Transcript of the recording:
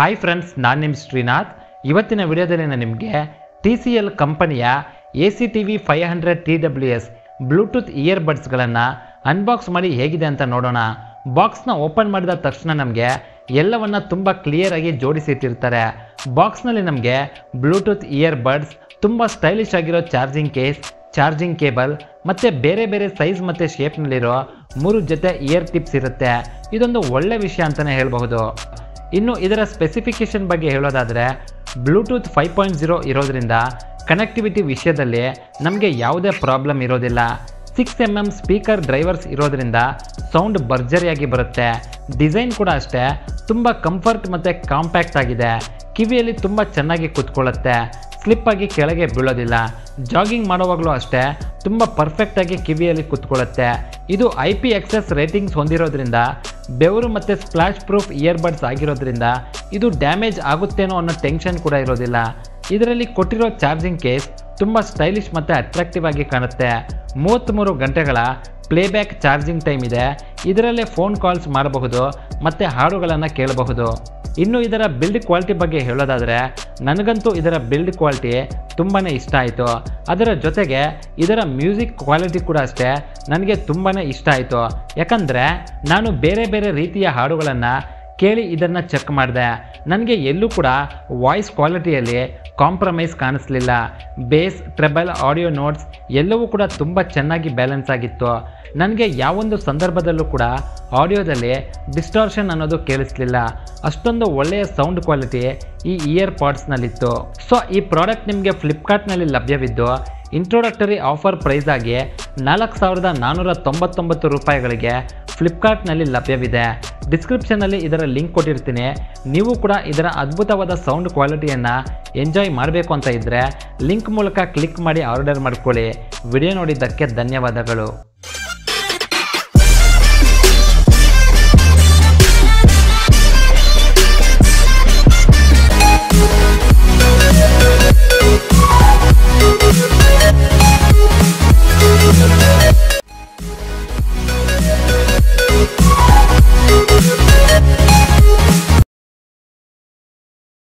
Hi friends, ನಾನು ನಿಮ್ಮ ಶ್ರೀನಾಥ್. ಇವತ್ತಿನ ವಿಡಿಯೋದಲ್ಲಿ ನಾನು ನಿಮಗೆ TCL ಕಂಪನಿಯ ACTV500 TWS ಬ್ಲೂಟೂತ್ ಇಯರ್ಬಡ್ಸ್ಗಳನ್ನು ಅನ್ಬಾಕ್ಸ್ ಮಾಡಿ ಹೇಗಿದೆ ಅಂತ ನೋಡೋಣ. ಬಾಕ್ಸ್ನ ಓಪನ್ ಮಾಡಿದ ತಕ್ಷಣ ನಮಗೆ ಎಲ್ಲವನ್ನ ತುಂಬ ಕ್ಲಿಯರ್ ಆಗಿ ಜೋಡಿಸಿಟ್ಟಿರ್ತಾರೆ. ಬಾಕ್ಸ್ನಲ್ಲಿ ನಮಗೆ ಬ್ಲೂಟೂತ್ ಇಯರ್ಬಡ್ಸ್, ತುಂಬ ಸ್ಟೈಲಿಶ್ ಆಗಿರೋ ಚಾರ್ಜಿಂಗ್ ಕೇಸ್, ಚಾರ್ಜಿಂಗ್ ಕೇಬಲ್ ಮತ್ತು ಬೇರೆ ಬೇರೆ ಸೈಜ್ ಮತ್ತು ಶೇಪ್ನಲ್ಲಿರೋ 3 ಜೊತೆ ಇಯರ್ ಟಿಪ್ಸ್ ಇರುತ್ತೆ. ಇದೊಂದು ಒಳ್ಳೆ ವಿಷಯ ಅಂತಲೇ ಹೇಳಬಹುದು. ಇನ್ನು ಇದರ ಸ್ಪೆಸಿಫಿಕೇಶನ್ ಬಗ್ಗೆ ಹೇಳೋದಾದರೆ, ಬ್ಲೂಟೂತ್ 5.0 ಇರೋದ್ರಿಂದ ಕನೆಕ್ಟಿವಿಟಿ ವಿಷಯದಲ್ಲಿ ನಮಗೆ ಯಾವುದೇ ಪ್ರಾಬ್ಲಮ್ ಇರೋದಿಲ್ಲ. 6mm ಸ್ಪೀಕರ್ ಡ್ರೈವರ್ಸ್ ಇರೋದ್ರಿಂದ ಸೌಂಡ್ ಭರ್ಜರಿಯಾಗಿ ಬರುತ್ತೆ. ಡಿಸೈನ್ ಕೂಡ ಅಷ್ಟೇ ತುಂಬ ಕಂಫರ್ಟ್ ಮತ್ತು ಕಾಂಪ್ಯಾಕ್ಟ್ ಆಗಿದೆ. ಕಿವಿಯಲ್ಲಿ ತುಂಬ ಚೆನ್ನಾಗಿ ಕೂತ್ಕೊಳ್ಳುತ್ತೆ, ಸ್ಲಿಪ್ ಆಗಿ ಕೆಳಗೆ ಬೀಳೋದಿಲ್ಲ. ಜಾಗಿಂಗ್ ಮಾಡುವಾಗಲೂ ಅಷ್ಟೇ ತುಂಬ ಪರ್ಫೆಕ್ಟಾಗಿ ಕಿವಿಯಲ್ಲಿ ಕೂತ್ಕೊಳ್ಳುತ್ತೆ. ಇದು IP/XS ರೇಟಿಂಗ್ಸ್ ಹೊಂದಿರೋದ್ರಿಂದ, ಬೆವರು ಮತ್ತು ಸ್ಪ್ಲಾಶ್ ಪ್ರೂಫ್ ಇಯರ್ಬಡ್ಸ್ ಆಗಿರೋದ್ರಿಂದ ಇದು ಡ್ಯಾಮೇಜ್ ಆಗುತ್ತೇನೋ ಅನ್ನೋ ಟೆನ್ಷನ್ ಕೂಡ ಇರೋದಿಲ್ಲ. ಇದರಲ್ಲಿ ಕೊಟ್ಟಿರೋ ಚಾರ್ಜಿಂಗ್ ಕೇಸ್ ತುಂಬ ಸ್ಟೈಲಿಶ್ ಮತ್ತು ಅಟ್ರಾಕ್ಟಿವ್ ಆಗಿ ಕಾಣುತ್ತೆ. 33 ಗಂಟೆಗಳ ಪ್ಲೇಬ್ಯಾಕ್ ಚಾರ್ಜಿಂಗ್ ಟೈಮ್ ಇದೆ. ಇದರಲ್ಲೇ ಫೋನ್ ಕಾಲ್ಸ್ ಮಾಡಬಹುದು ಮತ್ತು ಹಾಡುಗಳನ್ನು ಕೇಳಬಹುದು. ಇನ್ನು ಇದರ ಬಿಲ್ಡ್ ಕ್ವಾಲಿಟಿ ಬಗ್ಗೆ ಹೇಳೋದಾದರೆ, ನನಗಂತೂ ಇದರ ಬಿಲ್ಡ್ ಕ್ವಾಲಿಟಿ ತುಂಬಾ ಇಷ್ಟ ಆಯಿತು. ಅದರ ಜೊತೆಗೆ ಇದರ ಮ್ಯೂಸಿಕ್ ಕ್ವಾಲಿಟಿ ಕೂಡ ಅಷ್ಟೇ ನನಗೆ ತುಂಬಾ ಇಷ್ಟ ಆಯಿತು. ಯಾಕಂದರೆ ನಾನು ಬೇರೆ ಬೇರೆ ರೀತಿಯ ಹಾಡುಗಳನ್ನು ಕೇಳಿ ಇದನ್ನು ಚೆಕ್ ಮಾಡಿದೆ. ನನಗೆ ಎಲ್ಲೂ ಕೂಡ ವಾಯ್ಸ್ ಕ್ವಾಲಿಟಿಯಲ್ಲಿ ಕಾಂಪ್ರಮೈಸ್ ಕಾಣಿಸ್ಲಿಲ್ಲ. ಬೇಸ್, ಟ್ರೆಬಲ್, ಆಡಿಯೋ ನೋಟ್ಸ್ ಎಲ್ಲವೂ ಕೂಡ ತುಂಬ ಚೆನ್ನಾಗಿ ಬ್ಯಾಲೆನ್ಸ್ ಆಗಿತ್ತು. ನನಗೆ ಯಾವೊಂದು ಸಂದರ್ಭದಲ್ಲೂ ಕೂಡ ಆಡಿಯೋದಲ್ಲಿ ಡಿಸ್ಟಾರ್ಷನ್ ಅನ್ನೋದು ಕೇಳಿಸ್ಲಿಲ್ಲ. ಅಷ್ಟೊಂದು ಒಳ್ಳೆಯ ಸೌಂಡ್ ಕ್ವಾಲಿಟಿ ಈ ಇಯರ್ ಪಾಡ್ಸ್ನಲ್ಲಿತ್ತು. ಸೊ ಈ ಪ್ರಾಡಕ್ಟ್ ನಿಮಗೆ ಫ್ಲಿಪ್ಕಾರ್ಟ್ನಲ್ಲಿ ಲಭ್ಯವಿದ್ದು ಇಂಟ್ರೊಡಕ್ಟರಿ ಆಫರ್ ಪ್ರೈಸ್ ಆಗಿ 4,499 ರೂಪಾಯಿಗಳಿಗೆ ಫ್ಲಿಪ್ಕಾರ್ಟ್ನಲ್ಲಿ ಲಭ್ಯವಿದೆ. ಡಿಸ್ಕ್ರಿಪ್ಷನ್ನಲ್ಲಿ ಇದರ ಲಿಂಕ್ ಕೊಟ್ಟಿರ್ತೀನಿ. ನೀವು ಕೂಡ ಇದರ ಅದ್ಭುತವಾದ ಸೌಂಡ್ ಕ್ವಾಲಿಟಿಯನ್ನು ಎಂಜಾಯ್ ಮಾಡಬೇಕು ಅಂತ ಇದ್ದರೆ ಲಿಂಕ್ ಮೂಲಕ ಕ್ಲಿಕ್ ಮಾಡಿ ಆರ್ಡರ್ ಮಾಡ್ಕೊಳ್ಳಿ. ವಿಡಿಯೋ ನೋಡಿದ್ದಕ್ಕೆ ಧನ್ಯವಾದಗಳು.